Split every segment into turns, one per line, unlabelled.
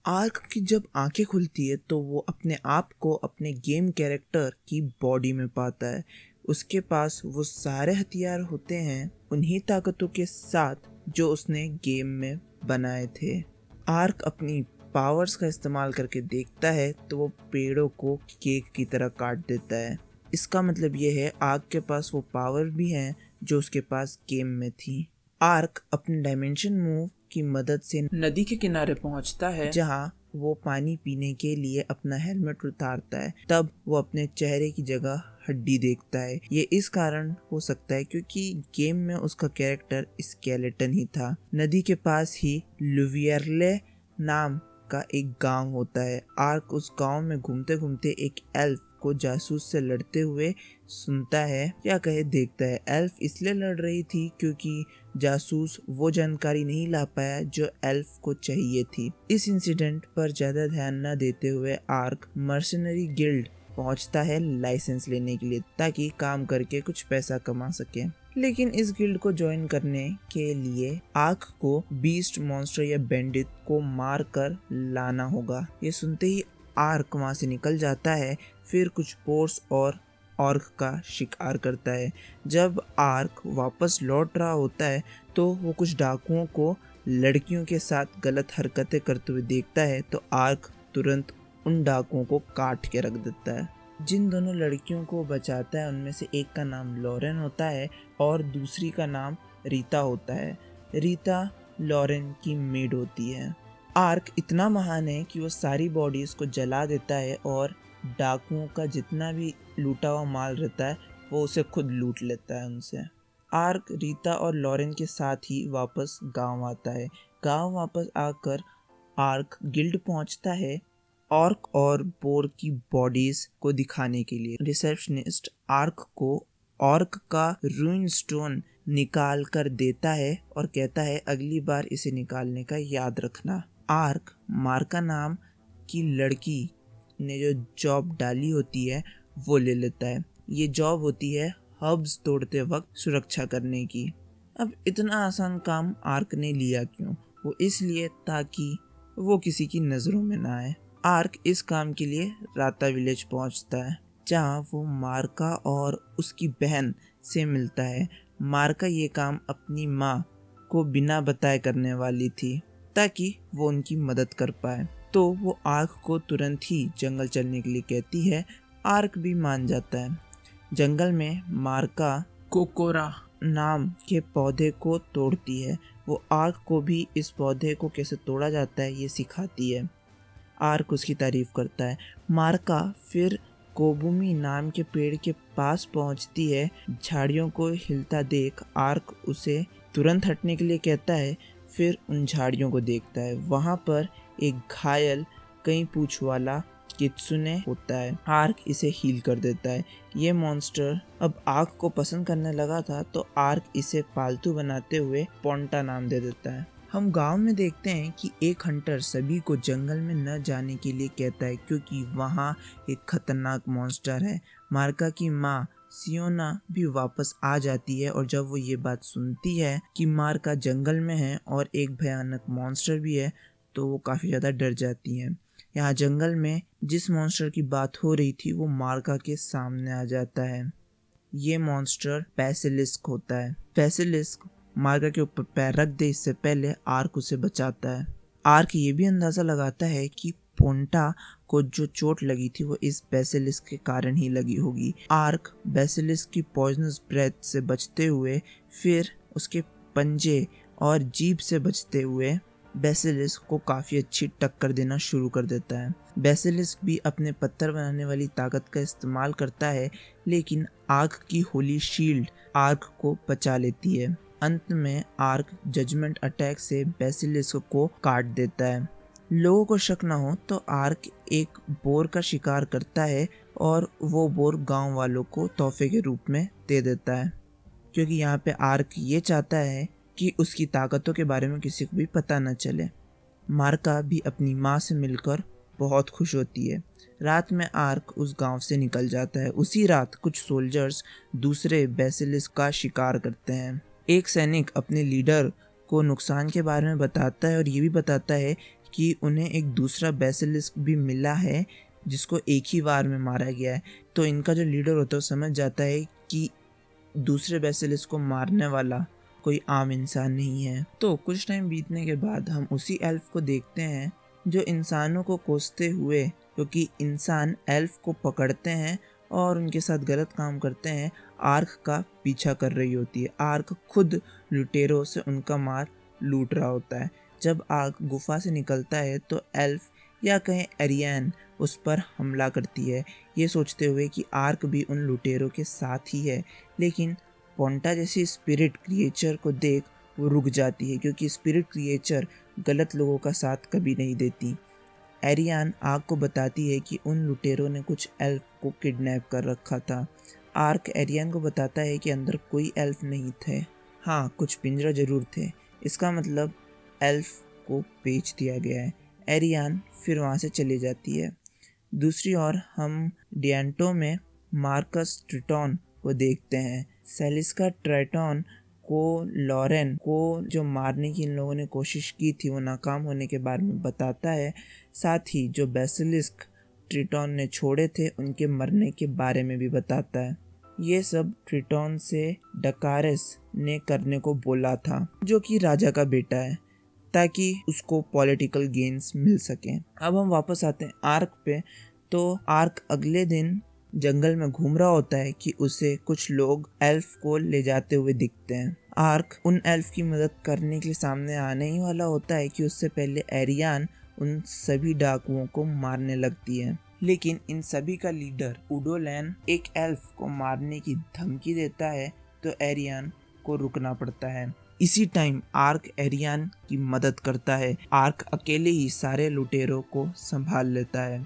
Arc की जब आंखें खुलती है तो वो अपने आप को अपने गेम कैरेक्टर की बॉडी में पाता है। उसके पास वो सारे हथियार होते हैं उन्हीं ताकतों के साथ जो उसने गेम में बनाए थे। आर्क अपनी पावर्स का इस्तेमाल करके देखता है तो वो पेड़ों को केक की तरह काट देता है। इसका मतलब ये है आर्क के पास वो पावर भी है जो उसके पास गेम में थी। आर्क अपने डायमेंशन मूव की मदद से नदी के किनारे पहुंचता है जहां वो पानी पीने के लिए अपना हेलमेट उतारता है। तब वो अपने चेहरे की जगह हड्डी देखता है। ये इस कारण हो सकता है क्योंकि गेम में उसका कैरेक्टर स्केलेटन ही था। नदी के पास ही लुवियरले नाम का एक गांव होता है। आर्क उस गांव में घूमते घूमते एक एल्फ को जासूस से लड़ते हुए सुनता है या कहे देखता है। एल्फ इसलिए लड़ रही थी क्योंकि जासूस वो जानकारी नहीं ला पाया जो एल्फ को चाहिए थी। इस इंसिडेंट पर ज्यादा ध्यान न देते हुए आर्क मर्सनरी गिल्ड पहुंचता है लाइसेंस लेने के लिए ताकि काम करके कुछ पैसा कमा सके। लेकिन इस गिल्ड को ज्वाइन करने के लिए आर्क को बीस्ट मॉन्स्टर या बैंडिट को मार कर लाना होगा। ये सुनते ही आर्क वहां से निकल जाता है। फिर कुछ बोर्स और ऑर्क का शिकार करता है। जब आर्क वापस लौट रहा होता है तो वो कुछ डाकुओं को लड़कियों के साथ गलत हरकतें करते हुए देखता है तो आर्क तुरंत उन डाकुओं को काट के रख देता है। जिन दोनों लड़कियों को बचाता है उनमें से एक का नाम लॉरेन होता है और दूसरी का नाम रीता होता है। रीता लॉरेन की मेड होती है। आर्क इतना महान है कि वो सारी बॉडीज को जला देता है और डाकुओं का जितना भी लूटा हुआ माल रहता है वो उसे खुद लूट लेता है उनसे। आर्क रीता और लॉरेन के साथ ही वापस गांव आता है। गांव वापस आकर आर्क गिल्ड पहुंचता है ऑर्क और बोर की बॉडीज को दिखाने के लिए। रिसेप्शनिस्ट आर्क को ऑर्क का रूइन स्टोन निकाल कर देता है और कहता है अगली बार इसे निकालने का याद रखना। आर्क मार्का नाम की लड़की ने जो जॉब डाली होती है वो ले लेता है। ये जॉब होती है हर्ब्स तोड़ते वक्त सुरक्षा करने की। अब इतना आसान काम आर्क ने लिया क्यों? वो इसलिए ताकि वो किसी की नजरों में ना आए। आर्क इस काम के लिए राता विलेज पहुंचता है जहां वो मार्का और उसकी बहन से मिलता है। मार्का ये काम अपनी माँ को बिना बताए करने वाली थी ताकि वो उनकी मदद कर पाए। तो वो आर्क को तुरंत ही जंगल चलने के लिए कहती है। आर्क भी मान जाता है। जंगल में मार्का कोकोरा नाम के पौधे को तोड़ती है। वो आर्क को भी इस पौधे को कैसे तोड़ा जाता है ये सिखाती है। आर्क उसकी तारीफ करता है। मार्का फिर कोबुमी नाम के पेड़ के पास पहुंचती है। झाड़ियों को हिलता देख आर्क उसे तुरंत हटने के लिए कहता है। फिर उन झाड़ियों को देखता है। वहां पर एक घायल कई पूंछ वाला कित्सुने होता है। आर्क इसे हील कर देता है। ये मॉन्स्टर अब आर्क को पसंद करने लगा था तो आर्क इसे पालतू बनाते हुए पोंटा नाम दे देता है। हम गांव में देखते हैं कि एक हंटर सभी को जंगल में न जाने के लिए कहता है क्योंकि वहां एक खतरनाक मॉन्स्टर है। मार्का की माँ सियोना भी वापस आ जाती है और जब वो ये बात सुनती है कि मार्का जंगल में है और एक भयानक मॉन्स्टर भी है तो वो काफी ज्यादा डर जाती है। यहाँ जंगल में जिस मॉन्स्टर की बात हो रही थी वो मार्का के सामने आ जाता है। ये मॉन्स्टर बेसिलिस्क होता है। बेसिलिस्क मार्का के ऊपर पैर रख दे इससे पहले आर्क उसे बचाता है। आर्क ये भी अंदाजा लगाता है कि पोंटा को जो चोट लगी थी वो इस बेसिलिस्क के कारण ही लगी होगी। आर्क बेसिलिस्क की पॉइजनस ब्रेथ से बचते हुए फिर उसके पंजे और जीभ से बचते हुए बेसिलिस्क को काफी अच्छी टक्कर देना शुरू कर देता है। बेसिलिस्क भी अपने पत्थर बनाने वाली ताकत का इस्तेमाल करता है लेकिन आर्क की होली शील्ड आर्क को बचा लेती है। अंत में आर्क जजमेंट अटैक से बेसिलिस्क को काट देता है। लोगों को शक ना हो तो आर्क एक बोर का शिकार करता है और वो बोर गांव वालों को तोहफे के रूप में दे देता है क्योंकि यहाँ पे आर्क ये चाहता है कि उसकी ताकतों के बारे में किसी को भी पता न चले। मार्का भी अपनी माँ से मिलकर बहुत खुश होती है। रात में आर्क उस गांव से निकल जाता है। उसी रात कुछ सोल्जर्स दूसरे बेसिलिस्क का शिकार करते हैं। एक सैनिक अपने लीडर को नुकसान के बारे में बताता है और ये भी बताता है कि उन्हें एक दूसरा बेसिलिस्क भी मिला है जिसको एक ही वार में मारा गया है। तो इनका जो लीडर होता है वो समझ जाता है कि दूसरे बेसिलिस्क को मारने वाला कोई आम इंसान नहीं है। तो कुछ टाइम बीतने के बाद हम उसी एल्फ को देखते हैं जो इंसानों को कोसते हुए, क्योंकि इंसान एल्फ को पकड़ते हैं और उनके साथ गलत काम करते हैं, आर्क का पीछा कर रही होती है। आर्क खुद लुटेरों से उनका माल लूट रहा होता है। जब आर्क गुफा से निकलता है तो एल्फ या कहें एरियन उस पर हमला करती है, ये सोचते हुए कि आर्क भी उन लुटेरों के साथ ही है। लेकिन पोंटा जैसी स्पिरिट क्रिएचर को देख वो रुक जाती है, क्योंकि स्पिरिट क्रिएचर गलत लोगों का साथ कभी नहीं देती। एरियन आर्क को बताती है कि उन लुटेरों ने कुछ एल्फ को किडनैप कर रखा था। आर्क एरियन को बताता है कि अंदर कोई एल्फ नहीं थे, हाँ कुछ पिंजरा जरूर थे। इसका मतलब एल्फ को बेच दिया गया है। एरियन फिर वहाँ से चली जाती है। दूसरी ओर हम डिएंटो में मार्कस ट्रिटॉन को देखते हैं। सेलिस्का ट्राइटॉन को लॉरेन को जो मारने की इन लोगों ने कोशिश की थी वो नाकाम होने के बारे में बताता है। साथ ही जो बेसिलिस्क ट्रिटॉन ने छोड़े थे उनके मरने के बारे में भी बताता है। ये सब ट्रिटॉन से डकारेस ने करने को बोला था, जो कि राजा का बेटा है, ताकि उसको पॉलिटिकल गेन्स मिल सके। अब हम वापस आते हैं आर्क पे। तो आर्क अगले दिन जंगल में घूम रहा होता है कि उसे कुछ लोग एल्फ को ले जाते हुए दिखते हैं। आर्क उन एल्फ की मदद करने के लिए सामने आने ही वाला होता है कि उससे पहले एरियन उन सभी डाकुओं को मारने लगती है। लेकिन इन सभी का लीडर उडोलैन एक एल्फ को मारने की धमकी देता है, तो एरियन को रुकना पड़ता है। इसी टाइम आर्क एरियन की मदद करता है। आर्क अकेले ही सारे लुटेरों को संभाल लेता है।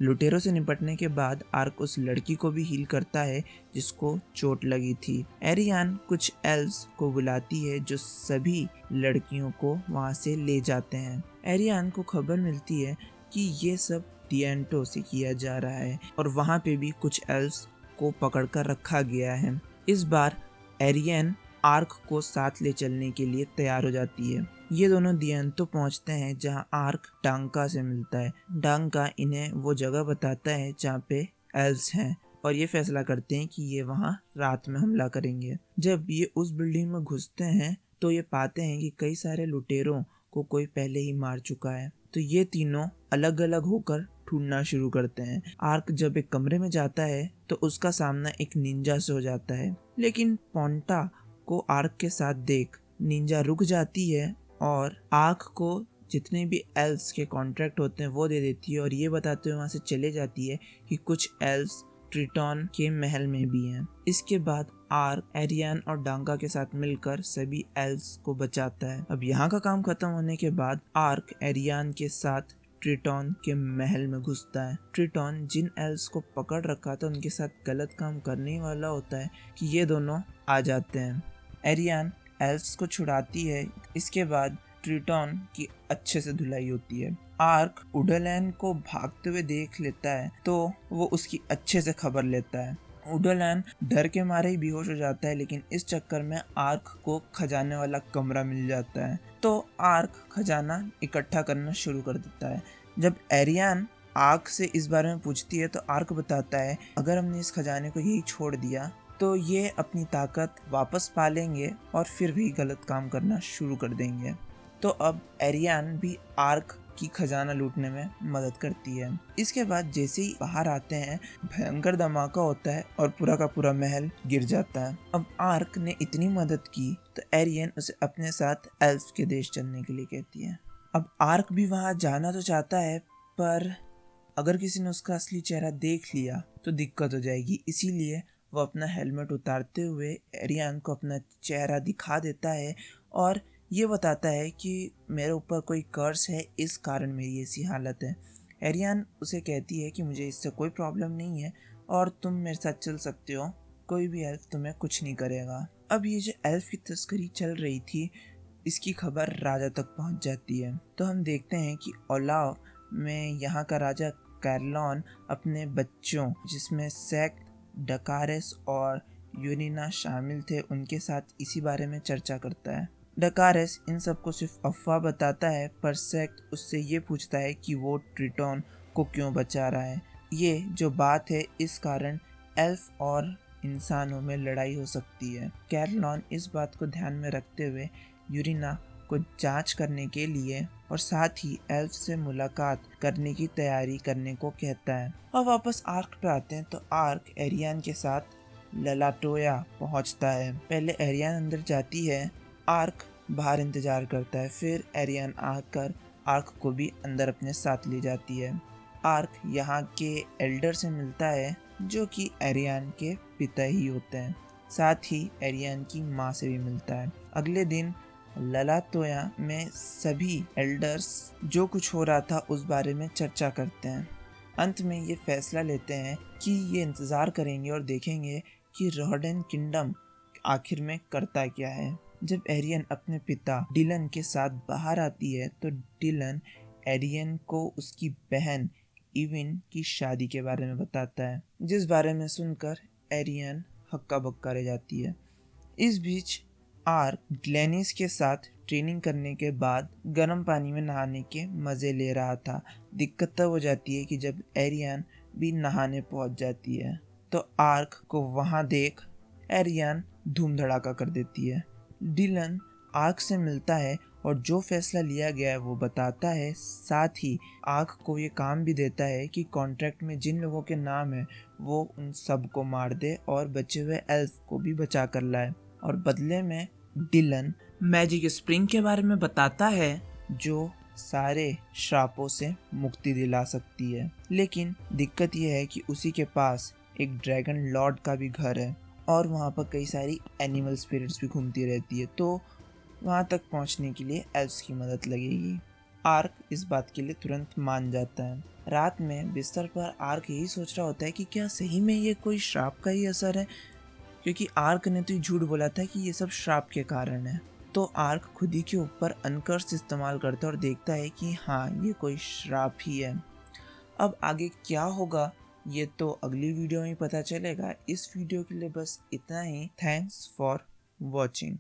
लुटेरों से निपटने के बाद आर्क उस लड़की को भी हील करता है जिसको चोट लगी थी। एरियन कुछ एल्व्स को बुलाती है जो सभी लड़कियों को वहां से ले जाते हैं। एरियन को खबर मिलती है कि ये सब डिएंटो से किया जा रहा है और वहां पे भी कुछ एल्व्स को पकड़कर रखा गया है। इस बार एरियन आर्क को साथ ले चलने के लिए तैयार हो जाती है। ये दोनों डिएंटो पहुंचते हैं जहां आर्क डांका से मिलता है। डांका इन्हें वो जगह बताता है जहां पे एल्व्स हैं और ये फैसला करते हैं कि ये वहां रात में हमला करेंगे। जब ये उस बिल्डिंग में घुसते हैं तो ये पाते हैं कि कई सारे लुटेरों को कोई पहले ही मार चुका है। तो ये तीनों अलग अलग होकर ढूंढना शुरू करते हैं। आर्क जब एक कमरे में जाता है तो उसका सामना एक निंजा से हो जाता है, लेकिन पोंटा को आर्क के साथ देख निंजा रुक जाती है और आर्क को जितने भी एल्व्स के कॉन्ट्रैक्ट होते हैं वो दे देती है और ये बताते हुए वहाँ से चले जाती है कि कुछ एल्व्स ट्रिटॉन के महल में भी हैं। इसके बाद आर्क एरियन और डांका के साथ मिलकर सभी एल्व्स को बचाता है। अब यहाँ का काम खत्म होने के बाद आर्क एरियन के साथ ट्रिटॉन के महल में घुसता है। ट्रिटॉन जिन एल्व्स को पकड़ रखा था उनके साथ गलत काम करने वाला होता है कि ये दोनों आ जाते हैं। एरियन एल्व्स को छुड़ाती है। इसके बाद ट्रिटॉन की अच्छे से धुलाई होती है। आर्क उडोलैन को भागते हुए देख लेता है तो वो उसकी अच्छे से खबर लेता है। उडोलैन डर के मारे ही बेहोश हो जाता है, लेकिन इस चक्कर में आर्क को खजाने वाला कमरा मिल जाता है तो आर्क खजाना इकट्ठा करना शुरू कर देता है। जब एरियन आर्क से इस बारे में पूछती है तो आर्क बताता है अगर हमने इस खजाने को यही छोड़ दिया तो ये अपनी ताकत वापस पा लेंगे और फिर भी गलत काम करना शुरू कर देंगे। तो अब एरियन भी आर्क की खजाना लूटने में मदद करती है। इसके बाद जैसे ही बाहर आते हैं भयंकर धमाका होता है और पूरा का पूरा महल गिर जाता है। अब आर्क ने इतनी मदद की तो एरियन उसे अपने साथ एल्व्स के देश चलने के लिए कहती है। अब आर्क भी वहां जाना तो चाहता है, पर अगर किसी ने उसका असली चेहरा देख लिया तो दिक्कत हो जाएगी, इसीलिए वो अपना हेलमेट उतारते हुए एरियन को अपना चेहरा दिखा देता है और ये बताता है कि मेरे ऊपर कोई कर्स है, इस कारण मेरी ऐसी हालत है। एरियन उसे कहती है कि मुझे इससे कोई प्रॉब्लम नहीं है और तुम मेरे साथ चल सकते हो, कोई भी एल्फ तुम्हें कुछ नहीं करेगा। अब ये जो एल्फ की तस्करी चल रही थी इसकी खबर राजा तक पहुंच जाती है। तो हम देखते हैं कि ओलाव में यहाँ का राजा कैरलॉन अपने बच्चों जिसमें सैक, डकारेस और यूनिना शामिल थे उनके साथ इसी बारे में चर्चा करता है। डकारेस इन सबको सिर्फ अफवाह बताता है, पर सेक्ट उससे ये पूछता है कि वो ट्रिटोन को क्यों बचा रहा है। ये जो बात है, इस कारण एल्फ और इंसानों में लड़ाई हो सकती है। कैरलॉन इस बात को ध्यान में रखते हुए यूरिना को जांच करने के लिए और साथ ही एल्फ से मुलाकात करने की तैयारी करने को कहता है। और वापस आर्क पे आते हैं तो आर्क एरियन के साथ ललाटोया पहुंचता है। पहले एरियन अंदर जाती है, आर्क बाहर इंतजार करता है, फिर एरियन आकर आर्क को भी अंदर अपने साथ ले जाती है। आर्क यहाँ के एल्डर से मिलता है जो कि एरियन के पिता ही होते हैं, साथ ही एरियन की माँ से भी मिलता है। अगले दिन ललाटोया में सभी एल्डर्स जो कुछ हो रहा था उस बारे में चर्चा करते हैं। अंत में ये फैसला लेते हैं कि ये इंतज़ार करेंगे और देखेंगे कि रोडेन किंगडम आखिर में करता क्या है। जब एरियन अपने पिता डिलन के साथ बाहर आती है तो डिलन एरियन को उसकी बहन इविन की शादी के बारे में बताता है, जिस बारे में सुनकर एरियन हक्का बक्का रह जाती है। इस बीच आर्क ग्लेनिस के साथ ट्रेनिंग करने के बाद गर्म पानी में नहाने के मज़े ले रहा था। दिक्कत तब हो जाती है कि जब एरियन भी नहाने पहुंच जाती है तो आर्क को वहां देख एरियन धूम धड़ाका कर देती है। डिलन आर्क से मिलता है और जो फैसला लिया गया है वो बताता है, साथ ही आर्क को ये काम भी देता है कि कॉन्ट्रैक्ट में जिन लोगों के नाम है वो उन सब को मार दे और बचे हुए एल्फ को भी बचा कर लाए। और बदले में डिलन मैजिक स्प्रिंग के बारे में बताता है जो सारे श्रापों से मुक्ति दिला सकती है। लेकिन दिक्कत यह है कि उसी के पास एक ड्रैगन लॉर्ड का भी घर है और वहाँ पर कई सारी एनिमल स्पिरिट्स भी घूमती रहती है, तो वहाँ तक पहुँचने के लिए एल्फ्स की मदद लगेगी। आर्क इस बात के लिए तुरंत मान जाता है। रात में बिस्तर पर आर्क यही सोच रहा होता है कि क्या सही में ये कोई श्राप का ही असर है, क्योंकि आर्क ने तो झूठ बोला था कि ये सब श्राप के कारण है। तो आर्क खुद ही के ऊपर अनकर्स इस्तेमाल करता है और देखता है कि हाँ, ये कोई श्राप ही है। अब आगे क्या होगा ये तो अगली वीडियो में पता चलेगा। इस वीडियो के लिए बस इतना ही। Thanks for watching.